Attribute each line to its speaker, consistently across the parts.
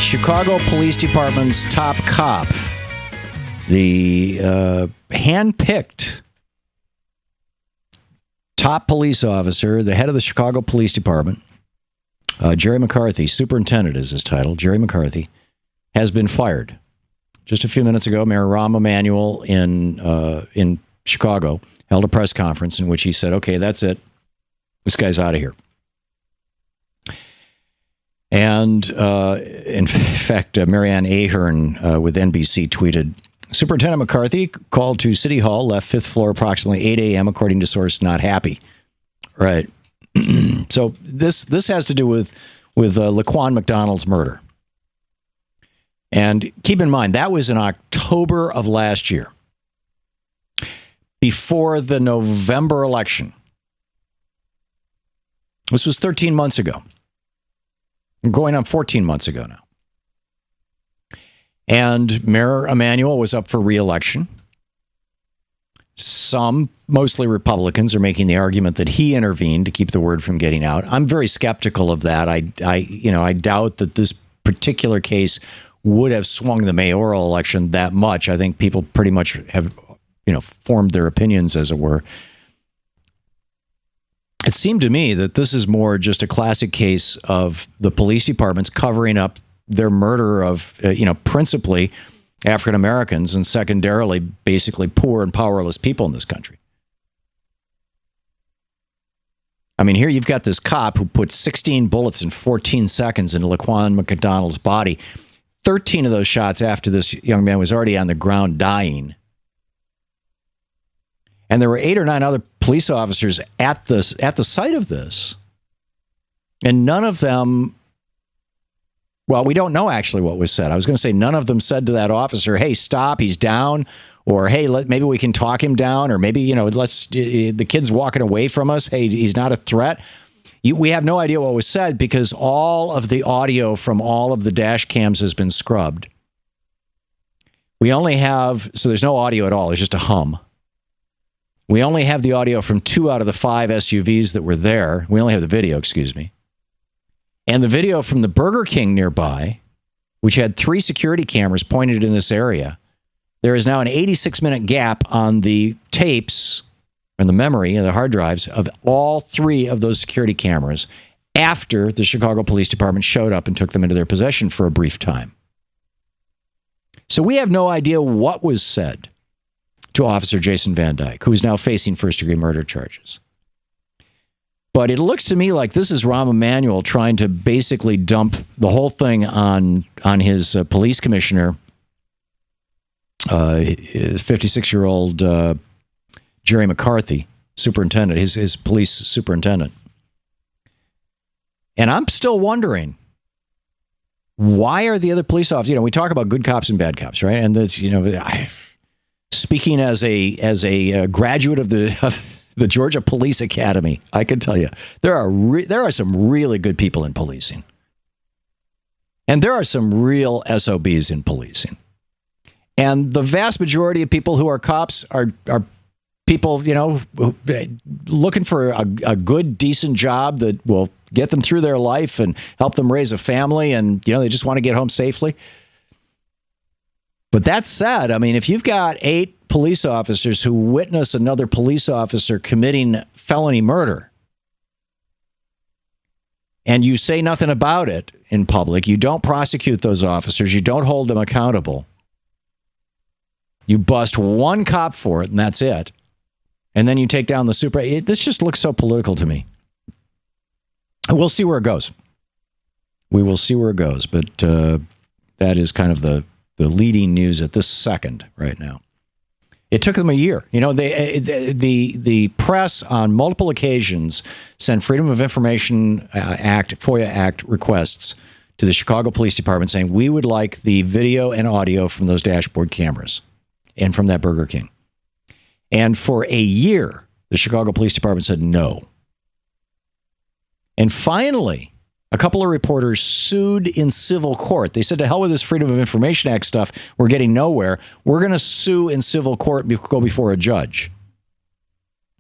Speaker 1: Chicago Police Department's top cop, the hand-picked top police officer, the head of the Chicago Police Department, Jerry McCarthy, superintendent is his title, Jerry McCarthy, has been fired. Just a few minutes ago, Mayor Rahm Emanuel in Chicago held a press conference in which he said, okay, that's it. This guy's out of here. And in fact, Marianne Ahern with NBC tweeted, Superintendent McCarthy called to City Hall, left fifth floor approximately 8 a.m., according to source not happy. Right. So this has to do with Laquan McDonald's murder. And keep in mind, that was in October of last year, before the November election. This was 13 months ago. Going on 14 months ago now. And Mayor Emanuel was up for re-election. Some, mostly Republicans, are making the argument that he intervened to keep the word from getting out. I'm very skeptical of that. I doubt that this particular case would have swung the mayoral election that much. I think people pretty much have, formed their opinions, as it were. It seemed to me that this is more just a classic case of the police departments covering up their murder of, principally African Americans and secondarily, basically poor and powerless people in this country. I mean, here you've got this cop who put 16 bullets in 14 seconds into Laquan McDonald's body. 13 of those shots after this young man was already on the ground dying. And there were 8 or 9 other police officers at the site of this. And none of them, well, we don't know actually what was said. I was going to say none of them said to that officer, hey, stop, he's down. Or, hey, maybe we can talk him down. Or maybe, the kid's walking away from us. Hey, he's not a threat. We have no idea what was said because all of the audio from all of the dash cams has been scrubbed. We only have, so there's no audio at all. There's just a hum. We only have the audio from 2 out of the 5 SUVs that were there. We only have the video, excuse me. And the video from the Burger King nearby, which had 3 security cameras pointed in this area. There is now an 86-minute gap on the tapes and the memory and the hard drives of all 3 of those security cameras after the Chicago Police Department showed up and took them into their possession for a brief time. So we have no idea what was said to Officer Jason Van Dyke, who is now facing first-degree murder charges. But it looks to me like this is Rahm Emanuel trying to basically dump the whole thing on his police commissioner, 56-year-old Jerry McCarthy, superintendent, his police superintendent. And I'm still wondering, why are the other police officers, we talk about good cops and bad cops, right? And that's, speaking as a graduate of the Georgia Police Academy, I can tell you there are some really good people in policing, and there are some real SOBs in policing, and the vast majority of people who are cops are people looking for a good, decent job that will get them through their life and help them raise a family, and they just want to get home safely. But that said, I mean, if you've got 8 police officers who witness another police officer committing felony murder, and you say nothing about it in public, you don't prosecute those officers, you don't hold them accountable, you bust one cop for it, and that's it, and then you take down the super... This just looks so political to me. We'll see where it goes. We will see where it goes, but that is kind of the leading news at this second right now. It took them a year. The press on multiple occasions sent Freedom of Information Act, FOIA Act requests to the Chicago Police Department saying, we would like the video and audio from those dashboard cameras and from that Burger King. And for a year, the Chicago Police Department said no. And finally, a couple of reporters sued in civil court. They said, to hell with this Freedom of Information Act stuff. We're getting nowhere. We're going to sue in civil court, go before a judge.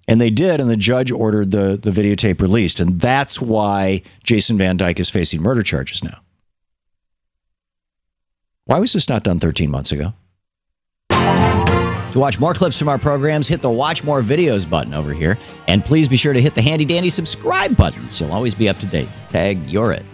Speaker 1: And they did, and the judge ordered the videotape released. And that's why Jason Van Dyke is facing murder charges now. Why was this not done 13 months ago?
Speaker 2: To watch more clips from our programs, hit the Watch More Videos button over here. And please be sure to hit the handy-dandy subscribe button so you'll always be up to date. Tag, you're it.